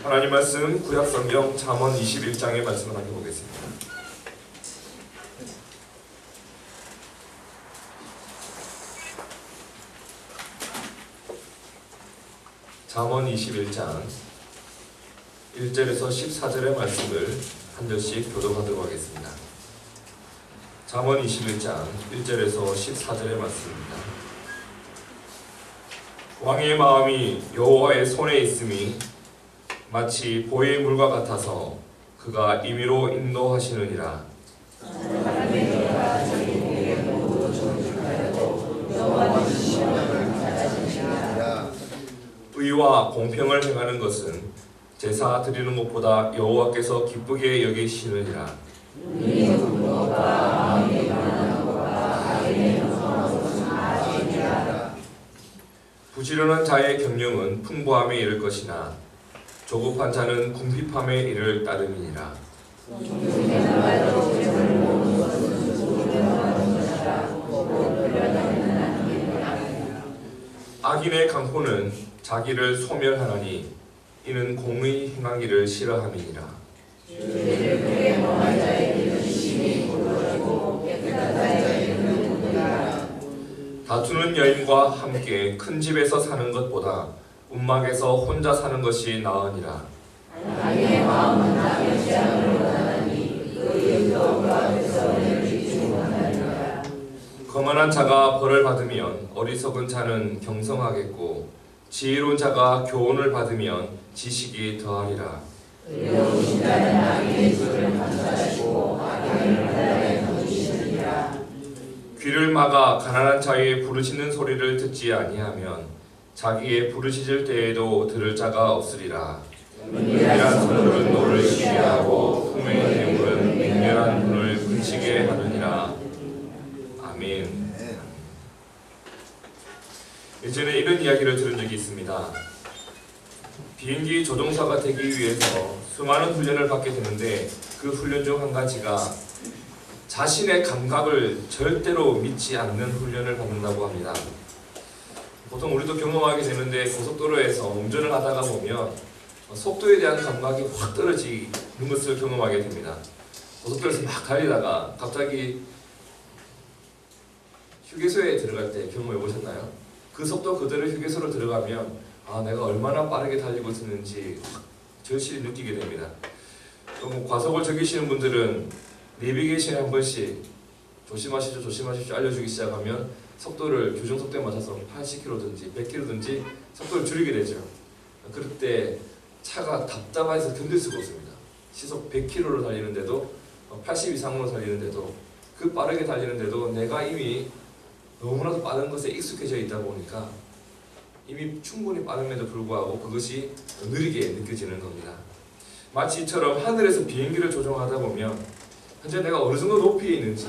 하나님 말씀 구약성경 잠언 21장의 말씀을 함께 보겠습니다. 잠언 21장 1절에서 14절의 말씀을 한 절씩 교독하도록 하겠습니다. 잠언 21장 1절에서 14절의 말씀입니다. 왕의 마음이 여호와의 손에 있음이 마치 보의 물과 같아서 그가 임의로 인도하시느니라. 의와 공평을 행하는 것은 제사 드리는 것보다 여호와께서 기쁘게 여기시느니라. 부지런한 자의 경영은 풍부함에 이를 것이나 조급한 자는 궁핍함에 이를 따름이니라. 악인의 강포는 자기를 소멸하나니 이는 공의 행하기를 싫어함이니라. 다투는 여인과 함께 큰 집에서 사는 것보다 움막에서 혼자 사는 것이 나으니라. 거만한 자가 벌을 받으면 어리석은 자는 경성하겠고 지혜로운 자가 교훈을 받으면 지식이 더하리라. 귀를 막아 가난한 자의 부르짖는 소리를 듣지 아니하면 자기의 부르짖을 때에도 들을 자가 없으리라. 은밀한 선물은 너를 쉬게 하고 품의 뇌물은 맹렬한 분을 근치게 하느니라. 아멘. 예전에 이런 이야기를 들은 적이 있습니다. 비행기 조종사가 되기 위해서 수많은 훈련을 받게 되는데 그 훈련 중 한 가지가 자신의 감각을 절대로 믿지 않는 훈련을 받는다고 합니다. 보통 우리도 경험하게 되는데 고속도로에서 운전을 하다가 보면 속도에 대한 감각이 확 떨어지는 것을 경험하게 됩니다. 고속도로에서 막 달리다가 갑자기 휴게소에 들어갈 때 경험해 보셨나요? 그 속도 그대로 휴게소로 들어가면 내가 얼마나 빠르게 달리고 있었는지 확 절실히 느끼게 됩니다. 또 과속을 즐기시는 분들은 내비게이션에 한 번씩 조심하십시오 알려주기 시작하면 속도를 규정 속도에 맞춰서 80km든지 100km든지 속도를 줄이게 되죠. 그럴 때 차가 답답해서 견딜 수가 없습니다. 시속 100km로 달리는데도 80 이상으로 달리는데도 그 빠르게 달리는데도 내가 이미 너무나도 빠른 것에 익숙해져 있다 보니까 이미 충분히 빠름에도 불구하고 그것이 느리게 느껴지는 겁니다. 마치 이처럼 하늘에서 비행기를 조종하다 보면 현재 내가 어느 정도 높이에 있는지,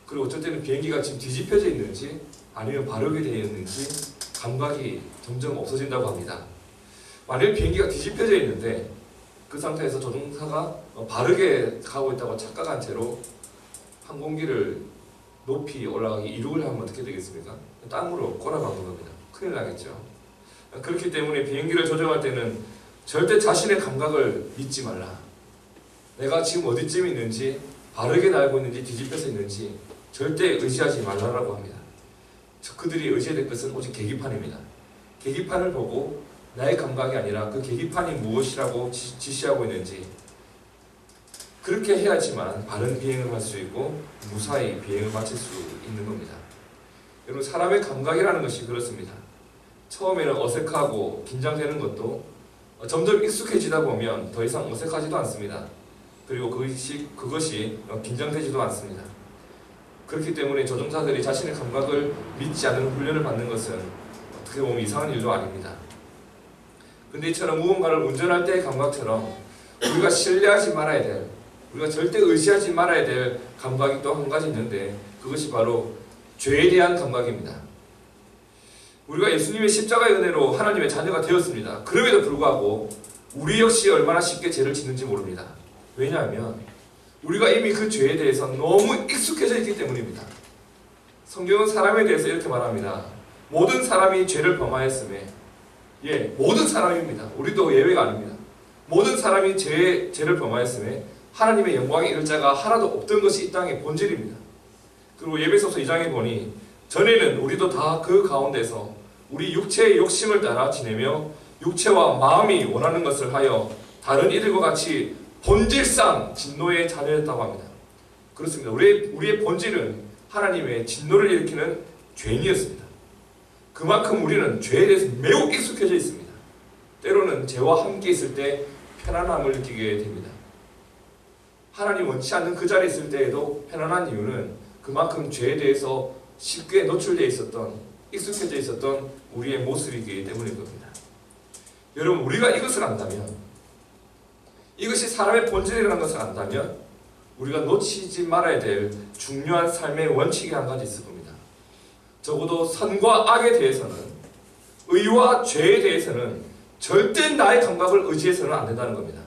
그리고 어쩔 때는 비행기가 지금 뒤집혀져 있는지 아니면 바르게 되어 있는지 감각이 점점 없어진다고 합니다. 만일 비행기가 뒤집혀져 있는데 그 상태에서 조종사가 바르게 가고 있다고 착각한 채로 항공기를 높이 올라가기 이륙을 하면 어떻게 되겠습니까? 땅으로 꼬라박는 겁니다. 큰일 나겠죠. 그렇기 때문에 비행기를 조종할 때는 절대 자신의 감각을 믿지 말라. 내가 지금 어디쯤 있는지, 바르게 날고 있는지, 뒤집혀서 있는지 절대 의지하지 말라라고 합니다. 그들이 의지해야 될 것은 오직 계기판입니다. 계기판을 보고 나의 감각이 아니라 그 계기판이 무엇이라고 지시하고 있는지 그렇게 해야지만 바른 비행을 할 수 있고 무사히 비행을 마칠 수 있는 겁니다. 여러분, 사람의 감각이라는 것이 그렇습니다. 처음에는 어색하고 긴장되는 것도 점점 익숙해지다 보면 더 이상 어색하지도 않습니다. 그리고 그것이 긴장되지도 않습니다. 그렇기 때문에 조종사들이 자신의 감각을 믿지 않는 훈련을 받는 것은 어떻게 보면 이상한 일도 아닙니다. 근데 이처럼 무언가를 운전할 때의 감각처럼 우리가 신뢰하지 말아야 될, 우리가 절대 의지하지 말아야 될 감각이 또 한 가지 있는데 그것이 바로 죄에 대한 감각입니다. 우리가 예수님의 십자가의 은혜로 하나님의 자녀가 되었습니다. 그럼에도 불구하고 우리 역시 얼마나 쉽게 죄를 짓는지 모릅니다. 왜냐하면 우리가 이미 그 죄에 대해서 너무 익숙해져 있기 때문입니다. 성경은 사람에 대해서 이렇게 말합니다. 모든 사람이 죄를 범하였음에, 모든 사람입니다. 우리도 예외가 아닙니다. 모든 사람이 죄를 범하였음에 하나님의 영광에 이를 자가 하나도 없던 것이 이 땅의 본질입니다. 그리고 예배소서 2장에 보니 전에는 우리도 다 그 가운데서 우리 육체의 욕심을 따라 지내며 육체와 마음이 원하는 것을 하여 다른 이들과 같이 본질상 진노의 자녀였다고 합니다. 그렇습니다. 우리의 본질은 하나님의 진노를 일으키는 죄인이었습니다. 그만큼 우리는 죄에 대해서 매우 익숙해져 있습니다. 때로는 죄와 함께 있을 때 편안함을 느끼게 됩니다. 하나님 원치 않는 그 자리에 있을 때에도 편안한 이유는 그만큼 죄에 대해서 쉽게 노출되어 있었던, 익숙해져 있었던 우리의 모습이기 때문인 겁니다. 여러분, 우리가 이것을 안다면, 이것이 사람의 본질이라는 것을 안다면 우리가 놓치지 말아야 될 중요한 삶의 원칙이 한 가지 있을 겁니다. 적어도 선과 악에 대해서는, 의와 죄에 대해서는 절대 나의 감각을 의지해서는 안 된다는 겁니다.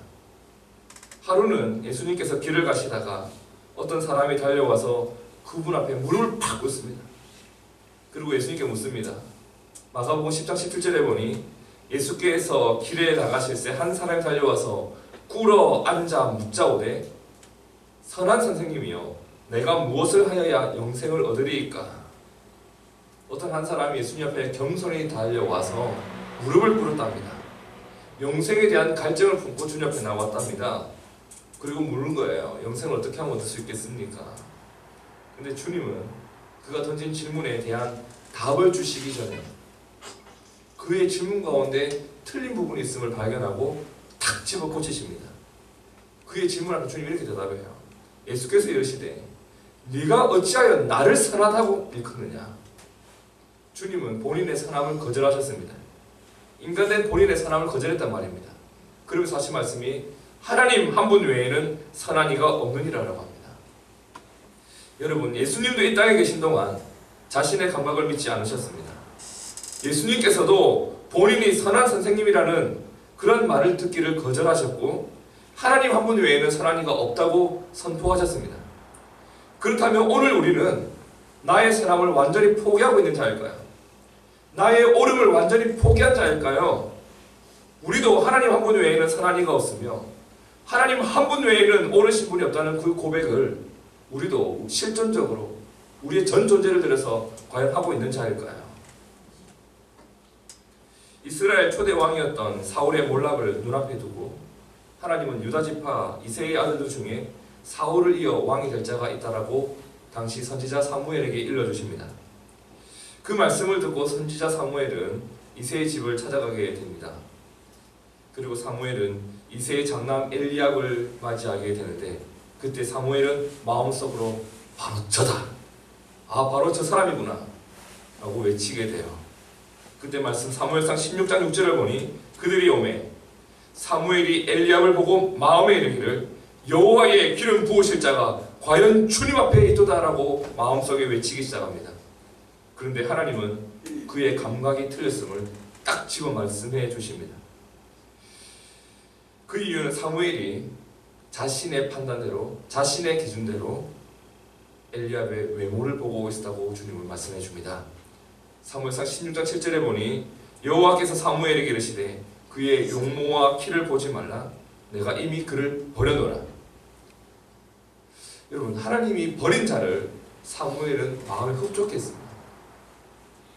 하루는 예수님께서 길을 가시다가 어떤 사람이 달려와서 그분 앞에 무릎을 팍 꿇습니다. 그리고 예수님께 묻습니다. 마가복음 10장 17절에 보니 예수께서 길에 나가실 때 한 사람이 달려와서 꿇어 앉아 묻자오되 선한 선생님이여 내가 무엇을 하여야 영생을 얻으리이까. 어떤 한 사람이 예수님 앞에 겸손히 달려와서 무릎을 꿇었답니다. 영생에 대한 갈증을 품고 주님 앞에 나왔답니다. 그리고 물은 거예요. 영생을 어떻게 하면 얻을 수 있겠습니까? 근데 주님은 그가 던진 질문에 대한 답을 주시기 전에 그의 질문 가운데 틀린 부분이 있음을 발견하고 탁 집어 꽂히십니다. 그의 질문 앞에 주님이 이렇게 대답해요. 예수께서 이르시되 네가 어찌하여 나를 선하다고 일컫느냐. 주님은 본인의 선함을 거절하셨습니다. 인간된 본인의 선함을 거절했단 말입니다. 그러면서 하신 말씀이 하나님 한 분 외에는 선한 이가 없느니라라고 합니다. 여러분, 예수님도 이 땅에 계신 동안 자신의 감각을 믿지 않으셨습니다. 예수님께서도 본인이 선한 선생님이라는 그런 말을 듣기를 거절하셨고 하나님 한 분 외에는 선한 이가 없다고 선포하셨습니다. 그렇다면 오늘 우리는 나의 선함을 완전히 포기하고 있는 자일까요? 나의 옳음을 완전히 포기한 자일까요? 우리도 하나님 한 분 외에는 선한 이가 없으며 하나님 한 분 외에는 옳으신 분이 없다는 그 고백을 우리도 실존적으로 우리의 전 존재를 들여서 과연 하고 있는 자일까요? 이스라엘 초대 왕이었던 사울의 몰락을 눈앞에 두고 하나님은 유다 지파 이새의 아들들 중에 사울을 이어 왕이 될 자가 있다라고 당시 선지자 사무엘에게 일러주십니다. 그 말씀을 듣고 선지자 사무엘은 이새의 집을 찾아가게 됩니다. 그리고 사무엘은 이새의 장남 엘리압을 맞이하게 되는데 그때 사무엘은 마음속으로 바로 저다! 바로 저 사람이구나! 라고 외치게 돼요. 그때 말씀 사무엘상 16장 6절을 보니 그들이 오매 사무엘이 엘리압을 보고 마음에 이르기를 여호와의 기름 부으실 자가 과연 주님 앞에 있도다라고 마음속에 외치기 시작합니다. 그런데 하나님은 그의 감각이 틀렸음을 딱 집어 말씀해 주십니다. 그 이유는 사무엘이 자신의 판단대로 자신의 기준대로 엘리압의 외모를 보고 있었다고 주님은 말씀해 줍니다. 사무엘상 16장 7절에 보니 여호와께서 사무엘에게 이르시되 그의 용모와 키를 보지 말라 내가 이미 그를 버려놓으라. 여러분, 하나님이 버린 자를 사무엘은 마음에 흡족했습니다.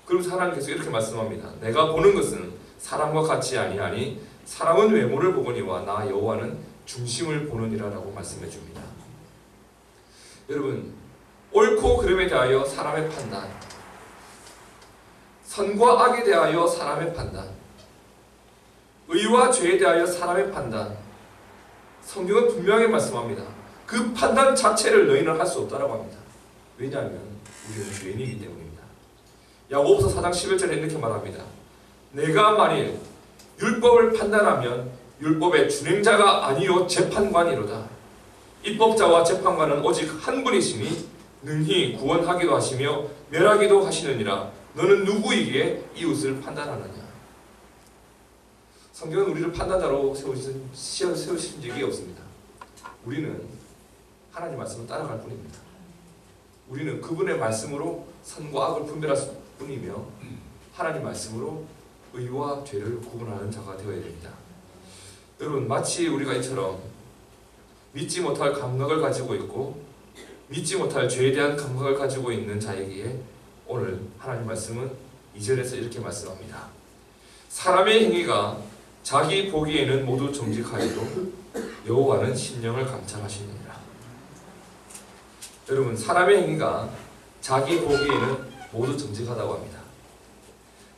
그리고 하나님께서 이렇게 말씀합니다. 내가 보는 것은 사람과 같이 아니하니 사람은 외모를 보거니와 나 여호와는 중심을 보느니라 라고 말씀해 줍니다. 여러분, 옳고 그름에 대하여 사람의 판단, 선과 악에 대하여 사람의 판단, 의와 죄에 대하여 사람의 판단, 성경은 분명히 말씀합니다. 그 판단 자체를 너희는 할 수 없다라고 합니다. 왜냐하면 우리는 죄인이기 때문입니다. 야고보서 4장 11절에 이렇게 말합니다. 내가 만일 율법을 판단하면 율법의 준행자가 아니요 재판관이로다. 입법자와 재판관은 오직 한 분이시니 능히 구원하기도 하시며 멸하기도 하시느니라. 너는 누구이기에 이웃을 판단하느냐. 성경은 우리를 판단자로 세우신 적이 없습니다. 우리는 하나님 말씀을 따라갈 뿐입니다. 우리는 그분의 말씀으로 선과 악을 분별할 뿐이며 하나님 말씀으로 의와 죄를 구분하는 자가 되어야 됩니다. 여러분, 마치 우리가 이처럼 믿지 못할 감각을 가지고 있고 믿지 못할 죄에 대한 감각을 가지고 있는 자에게 오늘 하나님 말씀은 2절에서 이렇게 말씀합니다. 사람의 행위가 자기 보기에는 모두 정직하여도 여호와는 심령을 감찰하시느니라. 여러분, 사람의 행위가 자기 보기에는 모두 정직하다고 합니다.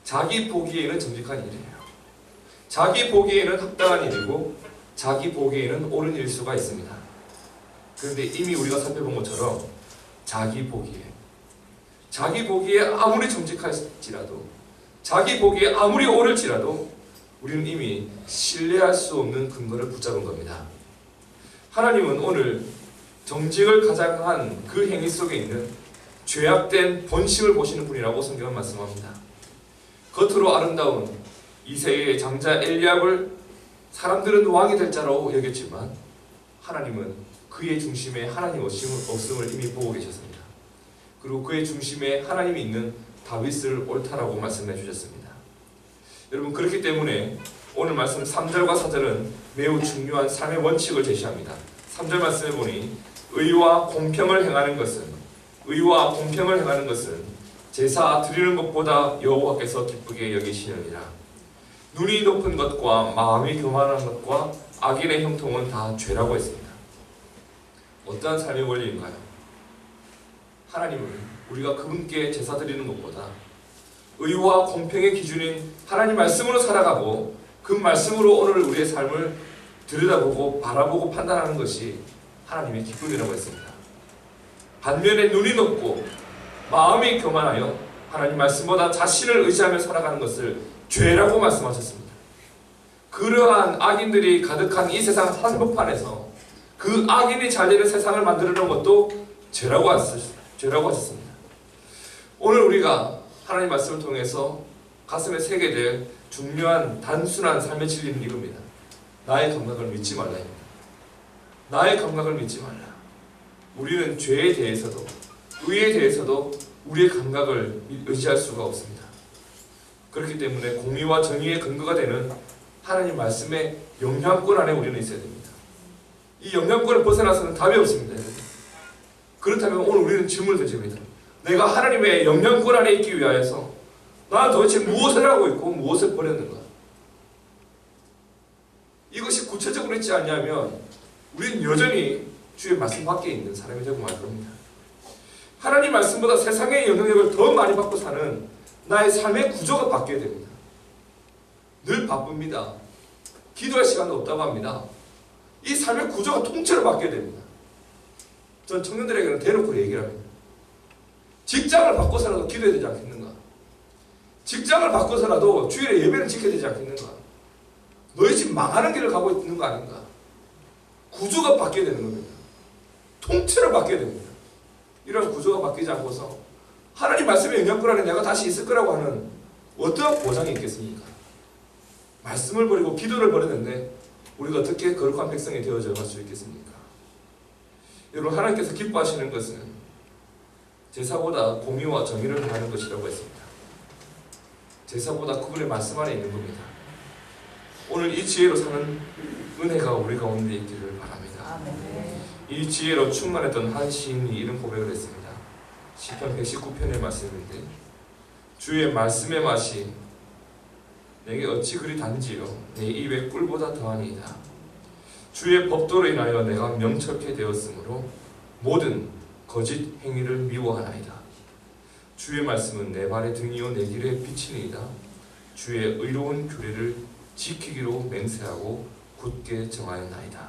자기 보기에는 정직한 일이에요. 자기 보기에는 합당한 일이고 자기 보기에는 옳은 일일 수가 있습니다. 그런데 이미 우리가 살펴본 것처럼 자기 보기에 아무리 정직할지라도 자기 보기에 아무리 옳을지라도 우리는 이미 신뢰할 수 없는 근거를 붙잡은 겁니다. 하나님은 오늘 정직을 가장한 그 행위 속에 있는 죄악된 본심을 보시는 분이라고 성경은 말씀합니다. 겉으로 아름다운 이새의 장자 엘리압을 사람들은 왕이 될 자로 여겼지만 하나님은 그의 중심에 하나님 없음을 이미 보고 계셨습니다. 그리고 그의 중심에 하나님이 있는 다윗을 옳다라고 말씀해 주셨습니다. 여러분, 그렇기 때문에 오늘 말씀 3절과 4절은 매우 중요한 삶의 원칙을 제시합니다. 3절 말씀에 보니 의와 공평을 행하는 것은 제사 드리는 것보다 여호와께서 기쁘게 여기시느니라. 눈이 높은 것과 마음이 교만한 것과 악인의 형통은 다 죄라고 했습니다. 어떠한 삶의 원리인가요? 하나님은 우리가 그분께 제사 드리는 것보다 의와 공평의 기준인 하나님 말씀으로 살아가고 그 말씀으로 오늘 우리의 삶을 들여다보고 바라보고 판단하는 것이 하나님의 기쁨이라고 했습니다. 반면에 눈이 높고 마음이 교만하여 하나님 말씀보다 자신을 의지하며 살아가는 것을 죄라고 말씀하셨습니다. 그러한 악인들이 가득한 이 세상 한복판에서 그 악인이 잘되는 세상을 만들어 놓은 것도 죄라고 하셨습니다. 오늘 우리가 하나님 말씀을 통해서 가슴에 새게 될 중요한 단순한 삶의 진리는 이겁니다. 나의 감각을 믿지 말라입니다. 나의 감각을 믿지 말라. 우리는 죄에 대해서도 의에 대해서도 우리의 감각을 의지할 수가 없습니다. 그렇기 때문에 공의와 정의의 근거가 되는 하나님 말씀의 영향권 안에 우리는 있어야 됩니다. 이 영향권을 벗어나서는 답이 없습니다. 그렇다면 오늘 우리는 질문을 던집니다. 내가 하나님의 영향권 안에 있기 위하여서 나는 도대체 무엇을 하고 있고 무엇을 버렸는가? 이것이 구체적으로 있지 않냐면 우리는 여전히 주의 말씀 밖에 있는 사람이 되고 말 겁니다. 하나님 말씀보다 세상의 영향력을 더 많이 받고 사는 나의 삶의 구조가 바뀌어야 됩니다. 늘 바쁩니다. 기도할 시간도 없다고 합니다. 이 삶의 구조가 통째로 바뀌어야 됩니다. 전 청년들에게는 대놓고 얘기를 합니다. 직장을 바꿔서라도 기도해야 되지 않겠는가? 직장을 바꿔서라도 주일에 예배를 지켜야 되지 않겠는가? 너희 집 망하는 길을 가고 있는 거 아닌가? 구조가 바뀌어야 되는 겁니다. 통째로 바뀌어야 됩니다. 이런 구조가 바뀌지 않고서 하나님 말씀의 영향권 안에 내가 다시 있을 거라고 하는 어떠한 보장이 있겠습니까? 말씀을 버리고 기도를 버렸는데 우리가 어떻게 거룩한 백성이 되어져 갈 수 있겠습니까? 여러분, 하나님께서 기뻐하시는 것은 제사보다 공의와 정의를 행하는 것이라고 했습니다. 제사보다 그분의 말씀 안에 있는 겁니다. 오늘 이 지혜로 사는 은혜가 우리 가운데 있기를 바랍니다. 이 지혜로 충만했던 한 시인이 이런 고백을 했습니다. 시편 119편의 말씀인데 주의 말씀의 맛이 내게 어찌 그리 단지요 내 입에 꿀보다 더하니이다. 주의 법도로 인하여 내가 명철케 되었으므로 모든 거짓 행위를 미워하나이다. 주의 말씀은 내 발의 등이요 내 길의 빛이니이다. 주의 의로운 규례를 지키기로 맹세하고 굳게 정하였나이다.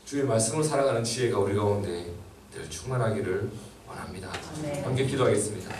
주의 말씀을 살아가는 지혜가 우리 가운데 늘 충만하기를 원합니다. 함께 기도하겠습니다.